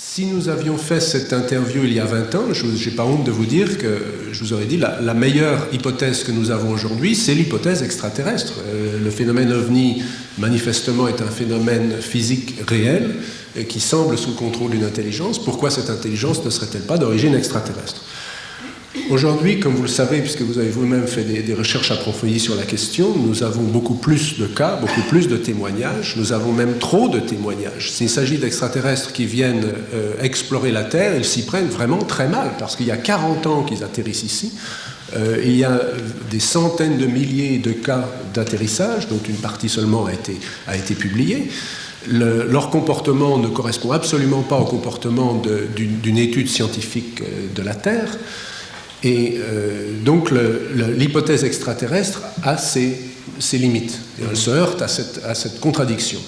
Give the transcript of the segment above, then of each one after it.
Si nous avions fait cette interview il y a 20 ans, je n'ai pas honte de vous dire que je vous aurais dit la meilleure hypothèse que nous avons aujourd'hui, c'est l'hypothèse extraterrestre. Le phénomène OVNI, manifestement, est un phénomène physique réel qui semble sous le contrôle d'une intelligence. Pourquoi cette intelligence ne serait-elle pas d'origine extraterrestre ? Aujourd'hui, comme vous le savez, puisque vous avez vous-même fait des recherches approfondies sur la question, nous avons beaucoup plus de cas, beaucoup plus de témoignages, nous avons même trop de témoignages. S'il s'agit d'extraterrestres qui viennent explorer la Terre, ils s'y prennent vraiment très mal, parce qu'il y a 40 ans qu'ils atterrissent ici, il y a des centaines de milliers de cas d'atterrissage, dont une partie seulement a été publiée. Leur comportement ne correspond absolument pas au comportement d'une étude scientifique de la Terre. Et donc l'hypothèse extraterrestre a ses limites. Elle se heurte à cette contradiction.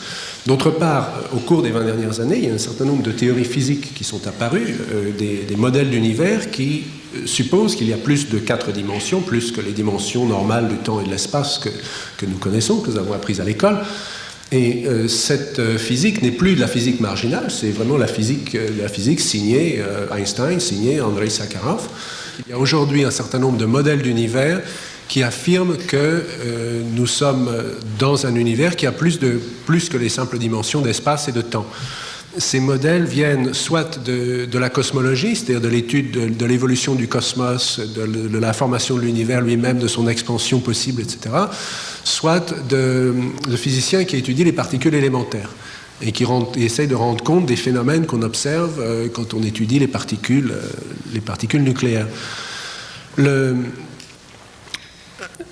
D'autre part, au cours des 20 dernières années, il y a un certain nombre de théories physiques qui sont apparues, des modèles d'univers qui supposent qu'il y a plus de 4 dimensions, plus que les dimensions normales du temps et de l'espace que nous connaissons, que nous avons apprises à l'école. Et cette physique n'est plus de la physique marginale, c'est vraiment la physique signée Einstein, signée Andrei Sakharov. Il y a aujourd'hui un certain nombre de modèles d'univers qui affirment que nous sommes dans un univers qui a plus que les simples dimensions d'espace et de temps. Ces modèles viennent soit de la cosmologie, c'est-à-dire de l'étude de l'évolution du cosmos, de la formation de l'univers lui-même, de son expansion possible, etc., soit de physiciens qui étudient les particules élémentaires et qui essayent de rendre compte des phénomènes qu'on observe quand on étudie les particules nucléaires.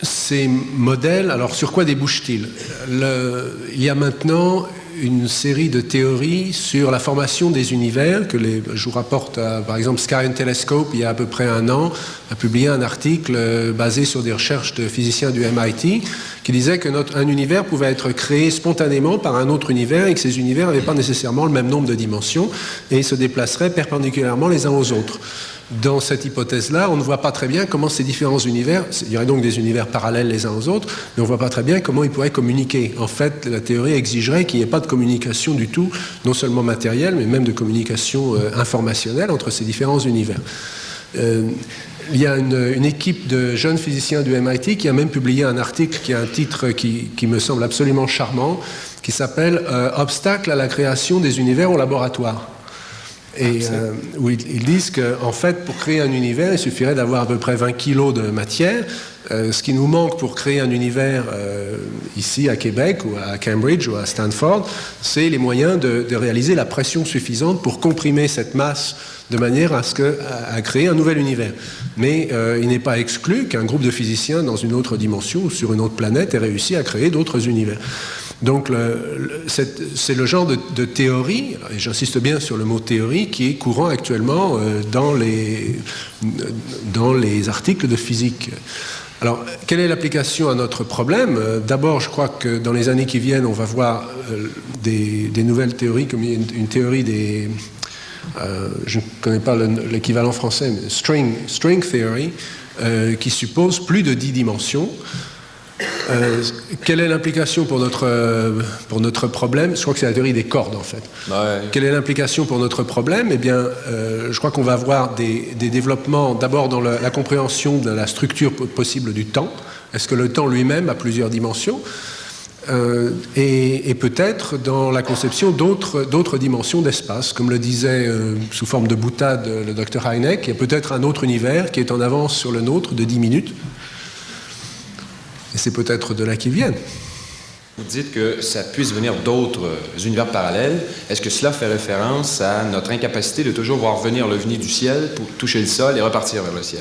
Ces modèles, alors sur quoi débouchent-ils ? Il y a maintenant une série de théories sur la formation des univers que je vous rapporte, par exemple, Sky and Telescope, il y a à peu près un an, a publié un article basé sur des recherches de physiciens du MIT qui disait qu'un univers pouvait être créé spontanément par un autre univers et que ces univers n'avaient pas nécessairement le même nombre de dimensions et se déplaceraient perpendiculairement les uns aux autres. Dans cette hypothèse-là, on ne voit pas très bien comment ces différents univers, il y aurait donc des univers parallèles les uns aux autres, mais on ne voit pas très bien comment ils pourraient communiquer. En fait, la théorie exigerait qu'il n'y ait pas de communication du tout, non seulement matérielle, mais même de communication informationnelle entre ces différents univers. Il y a une équipe de jeunes physiciens du MIT qui a même publié un article qui a un titre qui me semble absolument charmant, qui s'appelle « Obstacle à la création des univers au laboratoire ». Et où ils disent qu'en fait, pour créer un univers, il suffirait d'avoir à peu près 20 kilos de matière. Ce qui nous manque pour créer un univers ici à Québec ou à Cambridge ou à Stanford, c'est les moyens de réaliser la pression suffisante pour comprimer cette masse de manière à créer un nouvel univers. Mais il n'est pas exclu qu'un groupe de physiciens dans une autre dimension ou sur une autre planète ait réussi à créer d'autres univers. Donc c'est le genre de théorie, et j'insiste bien sur le mot théorie, qui est courant actuellement dans les articles de physique. Alors, quelle est l'application à notre problème ? D'abord, je crois que dans les années qui viennent, on va voir des nouvelles théories, comme une théorie des... je ne connais pas l'équivalent français, mais string theory, qui suppose plus de 10 dimensions. Quelle est l'implication pour notre problème ? Je crois que c'est la théorie des cordes, en fait. Ouais. Quelle est l'implication pour notre problème ? Eh bien, je crois qu'on va avoir des développements, d'abord dans la compréhension de la structure possible du temps. Est-ce que le temps lui-même a plusieurs dimensions ? Et peut-être dans la conception d'autres dimensions d'espace. Comme le disait sous forme de boutade le Dr Hynek, il y a peut-être un autre univers qui est en avance sur le nôtre de 10 minutes. Et c'est peut-être de là qu'ils viennent. Vous dites que ça puisse venir d'autres univers parallèles. Est-ce que cela fait référence à notre incapacité de toujours voir venir l'OVNI du ciel pour toucher le sol et repartir vers le ciel ?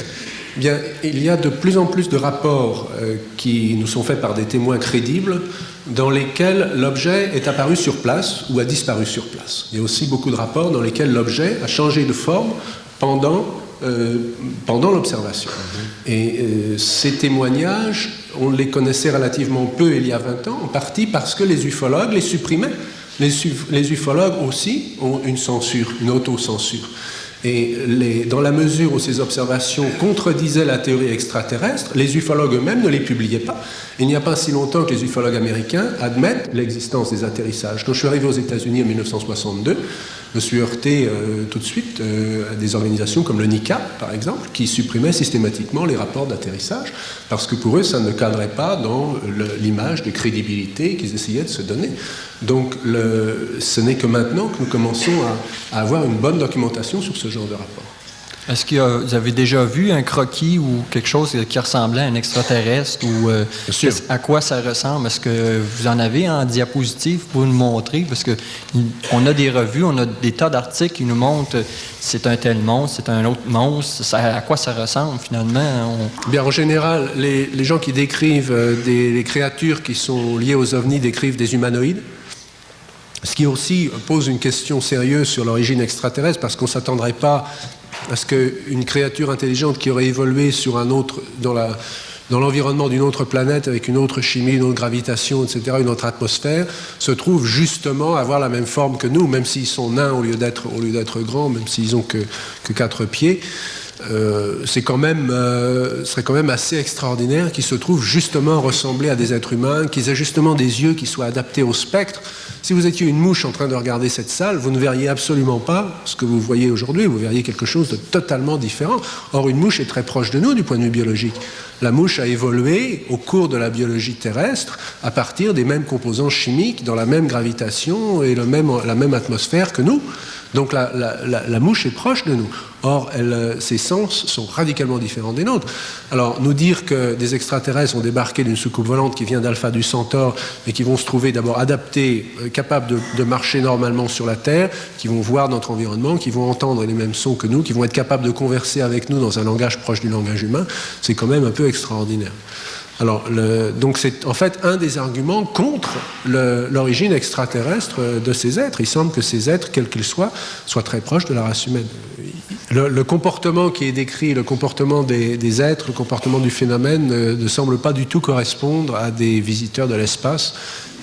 Bien, il y a de plus en plus de rapports qui nous sont faits par des témoins crédibles dans lesquels l'objet est apparu sur place ou a disparu sur place. Il y a aussi beaucoup de rapports dans lesquels l'objet a changé de forme pendant l'observation. Et ces témoignages, on les connaissait relativement peu il y a 20 ans, en partie parce que les ufologues les supprimaient. Les ufologues aussi ont une censure, une autocensure. Et dans la mesure où ces observations contredisaient la théorie extraterrestre, les ufologues eux-mêmes ne les publiaient pas. Il n'y a pas si longtemps que les ufologues américains admettent l'existence des atterrissages. Quand je suis arrivé aux États-Unis en 1962, me suis heurté tout de suite à des organisations comme le NICAP, par exemple, qui supprimaient systématiquement les rapports d'atterrissage, parce que pour eux, ça ne cadrait pas dans l'image de crédibilité qu'ils essayaient de se donner. Donc, ce n'est que maintenant que nous commençons à avoir une bonne documentation sur ce genre de rapport. Est-ce que vous avez déjà vu un croquis ou quelque chose qui ressemblait à un extraterrestre ou à quoi ça ressemble? Est-ce que vous en avez en diapositive pour nous montrer? Parce qu'on a des revues, on a des tas d'articles qui nous montrent c'est un tel monstre, c'est un autre monstre, à quoi ça ressemble finalement? Bien, en général, les gens qui décrivent les créatures qui sont liées aux ovnis décrivent des humanoïdes. Ce qui aussi pose une question sérieuse sur l'origine extraterrestre, parce qu'on ne s'attendrait pas à ce qu'une créature intelligente qui aurait évolué sur un autre, dans l'environnement d'une autre planète, avec une autre chimie, une autre gravitation, etc., une autre atmosphère, se trouve justement à avoir la même forme que nous, même s'ils sont nains au lieu d'être grands, même s'ils n'ont que 4 pieds. Serait quand même assez extraordinaire qu'ils se trouvent justement ressembler à des êtres humains, qu'ils aient justement des yeux qui soient adaptés au spectre. Si vous étiez une mouche en train de regarder cette salle, vous ne verriez absolument pas ce que vous voyez aujourd'hui, vous verriez quelque chose de totalement différent. Or, une mouche est très proche de nous du point de vue biologique. La mouche a évolué au cours de la biologie terrestre à partir des mêmes composants chimiques, dans la même gravitation et la même atmosphère que nous. Donc la mouche est proche de nous. Or, ses sens sont radicalement différents des nôtres. Alors, nous dire que des extraterrestres ont débarqué d'une soucoupe volante qui vient d'Alpha du Centaure et qui vont se trouver d'abord adaptés, capables de marcher normalement sur la Terre, qui vont voir notre environnement, qui vont entendre les mêmes sons que nous, qui vont être capables de converser avec nous dans un langage proche du langage humain, c'est quand même un peu extraordinaire. Alors, donc c'est en fait un des arguments contre l'origine extraterrestre de ces êtres. Il semble que ces êtres, quels qu'ils soient très proches de la race humaine. Le comportement qui est décrit, le comportement des êtres, le comportement du phénomène ne semble pas du tout correspondre à des visiteurs de l'espace.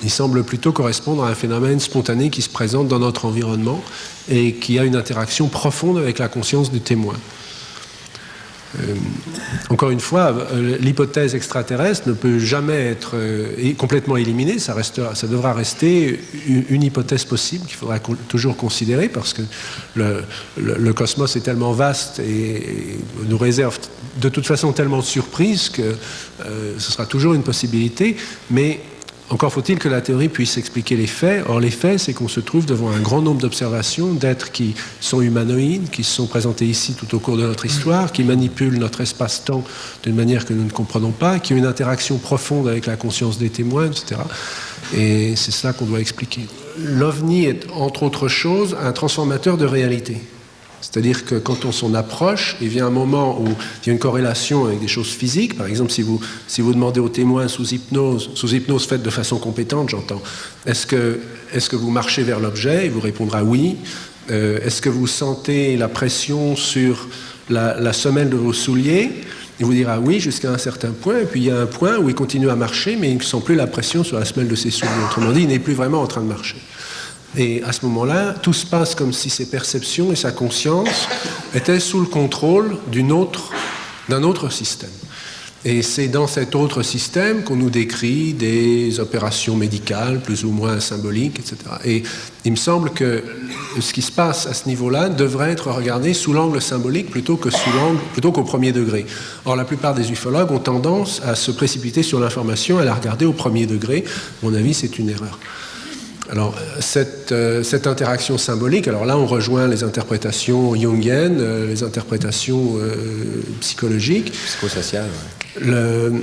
Il semble plutôt correspondre à un phénomène spontané qui se présente dans notre environnement et qui a une interaction profonde avec la conscience du témoin. Encore une fois, l'hypothèse extraterrestre ne peut jamais être complètement éliminée, ça devra rester une hypothèse possible qu'il faudra toujours considérer, parce que le cosmos est tellement vaste et nous réserve de toute façon tellement de surprises que ce sera toujours une possibilité, mais encore faut-il que la théorie puisse expliquer les faits. Or, les faits, c'est qu'on se trouve devant un grand nombre d'observations d'êtres qui sont humanoïdes, qui se sont présentés ici tout au cours de notre histoire, qui manipulent notre espace-temps d'une manière que nous ne comprenons pas, qui ont une interaction profonde avec la conscience des témoins, etc. Et c'est ça qu'on doit expliquer. L'OVNI est, entre autres choses, un transformateur de réalité. C'est-à-dire que quand on s'en approche, il vient un moment où il y a une corrélation avec des choses physiques. Par exemple, si vous demandez aux témoins sous hypnose faite de façon compétente, j'entends, est-ce que vous marchez vers l'objet? Il vous répondra oui. Est-ce que vous sentez la pression sur la semelle de vos souliers? Il vous dira oui jusqu'à un certain point, et puis il y a un point où il continue à marcher, mais il ne sent plus la pression sur la semelle de ses souliers. Autrement dit, il n'est plus vraiment en train de marcher. Et à ce moment-là, tout se passe comme si ses perceptions et sa conscience étaient sous le contrôle d'un autre système. Et c'est dans cet autre système qu'on nous décrit des opérations médicales plus ou moins symboliques, etc. Et il me semble que ce qui se passe à ce niveau-là devrait être regardé sous l'angle symbolique plutôt qu'au premier degré. Or, la plupart des ufologues ont tendance à se précipiter sur l'information, à la regarder au premier degré. À mon avis, c'est une erreur. Alors, cette interaction symbolique, alors là, on rejoint les interprétations jungiennes, les interprétations psychologiques. Psychosociales, oui.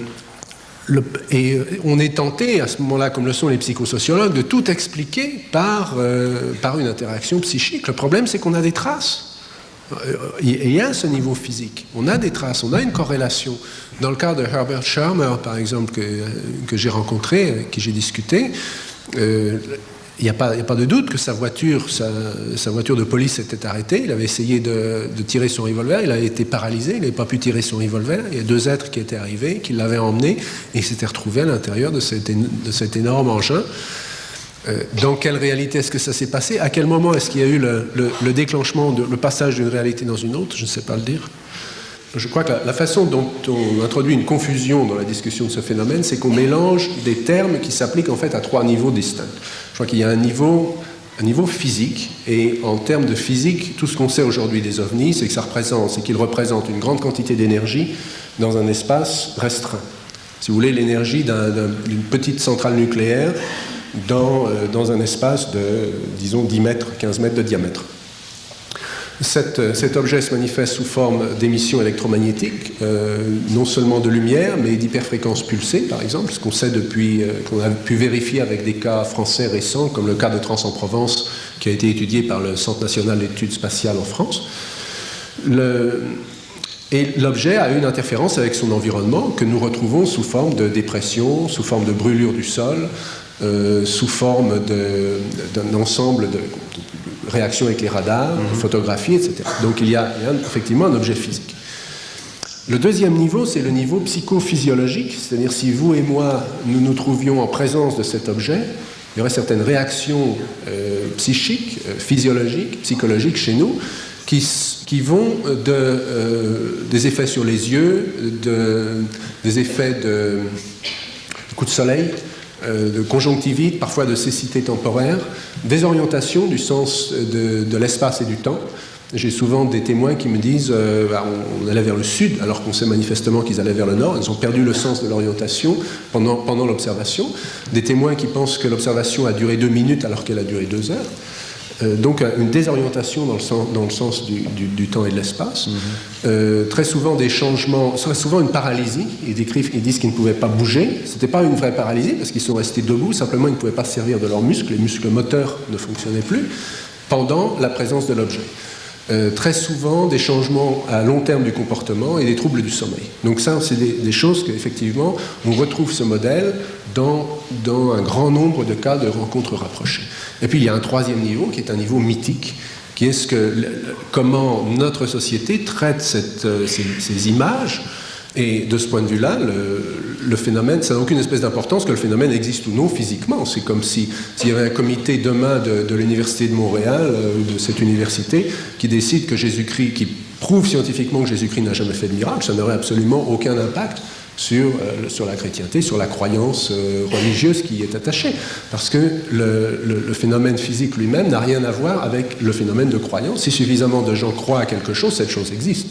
Et on est tenté, à ce moment-là, comme le sont les psychosociologues, de tout expliquer par une interaction psychique. Le problème, c'est qu'on a des traces. Il y a ce niveau physique. On a des traces, on a une corrélation. Dans le cas de Herbert Schirmer, par exemple, que j'ai rencontré, avec qui j'ai discuté, il n'y a pas de doute que sa voiture de police s'était arrêtée. Il avait essayé de tirer son revolver. Il a été paralysé. Il n'avait pas pu tirer son revolver. Il y a 2 êtres qui étaient arrivés, qui l'avaient emmené, et il s'était retrouvé à l'intérieur de cet énorme engin. Dans quelle réalité est-ce que ça s'est passé? À quel moment est-ce qu'il y a eu le déclenchement, le passage d'une réalité dans une autre? Je ne sais pas le dire. Je crois que la façon dont on introduit une confusion dans la discussion de ce phénomène, c'est qu'on mélange des termes qui s'appliquent en fait à 3 niveaux distincts. Je crois qu'il y a un niveau un niveau physique. Et en termes de physique, tout ce qu'on sait aujourd'hui des ovnis, c'est qu'ils représentent une grande quantité d'énergie dans un espace restreint. Si vous voulez, l'énergie d'une petite centrale nucléaire dans un espace de, disons, 10 mètres, 15 mètres de diamètre. Cet objet se manifeste sous forme d'émissions électromagnétiques, non seulement de lumière, mais d'hyperfréquences pulsées, par exemple, ce qu'on sait depuis, qu'on a pu vérifier avec des cas français récents, comme le cas de Trans-en-Provence, qui a été étudié par le Centre national d'études spatiales en France. Et l'objet a une interférence avec son environnement que nous retrouvons sous forme de dépression, sous forme de brûlure du sol, sous forme d'un ensemble de réactions avec les radars, de photographies, etc. Donc il y a effectivement un objet physique. Le deuxième niveau, c'est le niveau psychophysiologique, c'est-à-dire si vous et moi, nous nous trouvions en présence de cet objet, il y aurait certaines réactions psychiques, physiologiques, psychologiques chez nous, qui vont des effets sur les yeux, des effets de coups de soleil, de conjonctivite, parfois de cécité temporaire, désorientation du sens de l'espace et du temps. J'ai souvent des témoins qui me disent on allait vers le sud alors qu'on sait manifestement qu'ils allaient vers le nord. Ils ont perdu le sens de l'orientation pendant l'observation. Des témoins qui pensent que l'observation a duré 2 minutes alors qu'elle a duré 2 heures. Donc une désorientation dans le sens du temps et de l'espace. Très souvent des changements, souvent une paralysie. Ils disent qu'ils ne pouvaient pas bouger. Ce n'était pas une vraie paralysie parce qu'ils sont restés debout, simplement ils ne pouvaient pas se servir de leurs muscles, les muscles moteurs ne fonctionnaient plus pendant la présence de l'objet. Très souvent des changements à long terme du comportement et des troubles du sommeil. Donc ça, c'est des choses qu'effectivement, on retrouve ce modèle dans un grand nombre de cas de rencontres rapprochées. Et puis il y a un troisième niveau qui est un niveau mythique, qui est comment notre société traite ces images. Et de ce point de vue-là, le phénomène, ça n'a aucune espèce d'importance que le phénomène existe ou non physiquement. C'est comme s'il y avait un comité demain de l'Université de Montréal, ou de cette université, qui décide que Jésus-Christ, qui prouve scientifiquement que Jésus-Christ n'a jamais fait de miracle. Ça n'aurait absolument aucun impact sur la chrétienté, sur la croyance religieuse qui y est attachée. Parce que le phénomène physique lui-même n'a rien à voir avec le phénomène de croyance. Si suffisamment de gens croient à quelque chose, cette chose existe.